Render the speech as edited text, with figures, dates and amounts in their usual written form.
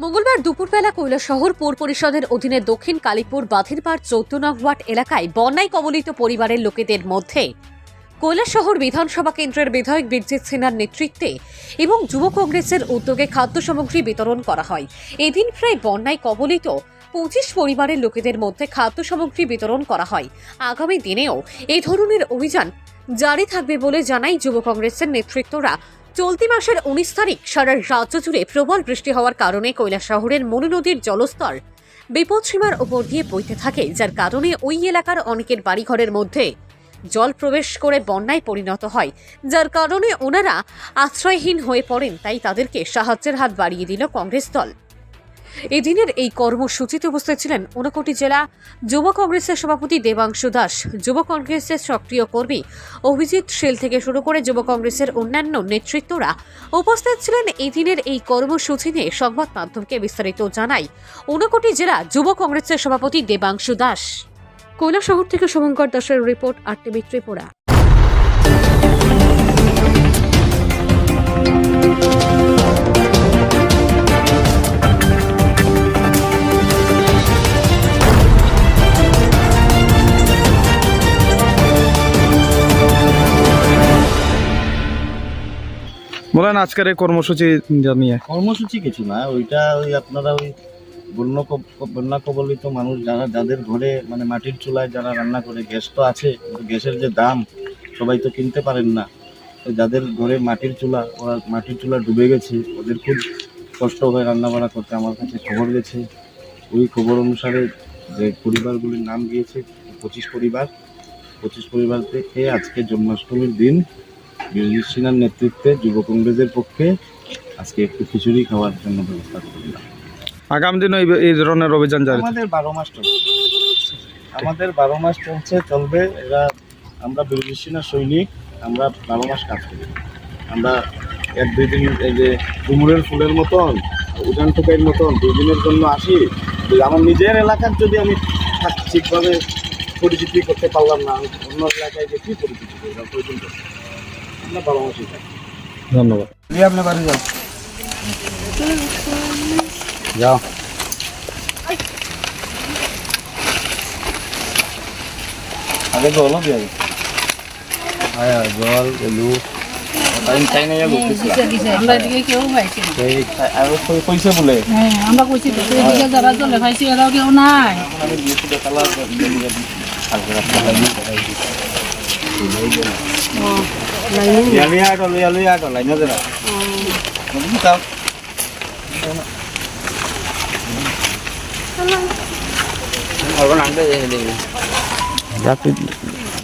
মঙ্গলবার দুপুরবেলা কৈলাসহর পৌর পরিষদের অধীনে দক্ষিণ কালীপুর বাঁধিরপাড় ১৪ নং ওয়ার্ড এলাকায় বন্যায় কবলিত পরিবারের লোকেদের মধ্যে কৈলাসহর বিধানসভা কেন্দ্রের বিধায়ক বীরজিৎ সিনহার নেতৃত্বে এবং যুব কংগ্রেসের উদ্যোগে খাদ্য সামগ্রী বিতরণ করা হয়। এদিন প্রায় বন্যায় কবলিত ২৫ পরিবারের লোকেদের মধ্যে খাদ্য সামগ্রী বিতরণ করা হয়। আগামী দিনেও এই ধরনের অভিযান জারি থাকবে বলে জানায় যুব কংগ্রেসের নেতৃত্বরা। চলতি মাসের ১৯ তারিখ সারা রাজ্য জুড়ে প্রবল বৃষ্টি হওয়ার কারণে কৈলাসহরের মনু নদীর জলস্তর বিপদসীমার উপর দিয়ে বইতে থাকে, যার কারণে ওই এলাকার অনেকের বাড়িঘরের মধ্যে জল প্রবেশ করে বন্যায় পরিণত হয়, যার কারণে ওনারা আশ্রয়হীন হয়ে পড়েন। তাই তাদেরকে সাহায্যের হাত বাড়িয়ে দিল কংগ্রেস দল। এদিনের এই কর্মসূচিতে উপস্থিত ছিলেন ঊনকোটি জেলা যুব কংগ্রেসের সভাপতি দেবাংশু দাস, যুব কংগ্রেসের সক্রিয় কর্মী অভিজিৎ শীল থেকে শুরু করে যুব কংগ্রেসের অন্যান্য নেতৃত্বরা উপস্থিত ছিলেন। এদিনের এই কর্মসূচি নিয়ে সংবাদ মাধ্যমকে বিস্তারিত জানায় ঊনকোটি জেলা যুব কংগ্রেসের সভাপতি দেবাংশু দাস। কৈলাসহর থেকে শুভঙ্কর দাসের রিপোর্ট, আরটিভি ত্রিপুরা। বলেন আজকের এই কর্মসূচি জানিয়ে। কর্মসূচি কিছু না, ওইটা ওই আপনারা ওই বন্যা কবলিত মানুষ যাদের ঘরে মানে মাটির চুলায় যারা রান্না করে, গ্যাস তো আছে কিন্তু গ্যাসের যে দাম সবাই তো কিনতে পারেন না, যাদের ঘরে মাটির চুলা, ওরা মাটির চুলা ডুবে গেছে, ওদের খুব কষ্ট হয় রান্না বান্না করতে। আমার কাছে খবর গেছে, ওই খবর অনুসারে যে পরিবারগুলির নাম দিয়েছে 25 পরিবার থেকে আজকে জন্মাষ্টমীর দিন বীরজিৎ সিনহার নেতৃত্বে যুব কংগ্রেসের পক্ষে আজকে একটু খিচুড়ি খাওয়ার জন্য ব্যবস্থা করলাম। আগামী দিনে এই ধরনের অভিযান জারি আমাদের 12 মাস চলবে। এরা আমরা বীরজিৎ সিনহার সৈনিক, আমরা 12 মাস কাজ করি। আমরা 1-2 দিন এই যে কুমড়ের ফুলের মতন, উজান টোকাইয়ের মতন 2 দিনের জন্য আসি। আমার নিজের এলাকার যদি আমি ঠিকভাবে পরিচিতি করতে পারলাম না, অন্য এলাকায় যে কি পরিচিতি করলাম পর্যন্ত আমরা 12 মাসই থাকি। ধন্যবাদ। আপনি বাড়ি যাও আগে জল দিয়ে জল এলু চাই না কইছে বলে আমরা কইছি তো এদিকে যারা জলে পাইছি এরাও কেউ নাই। লাইন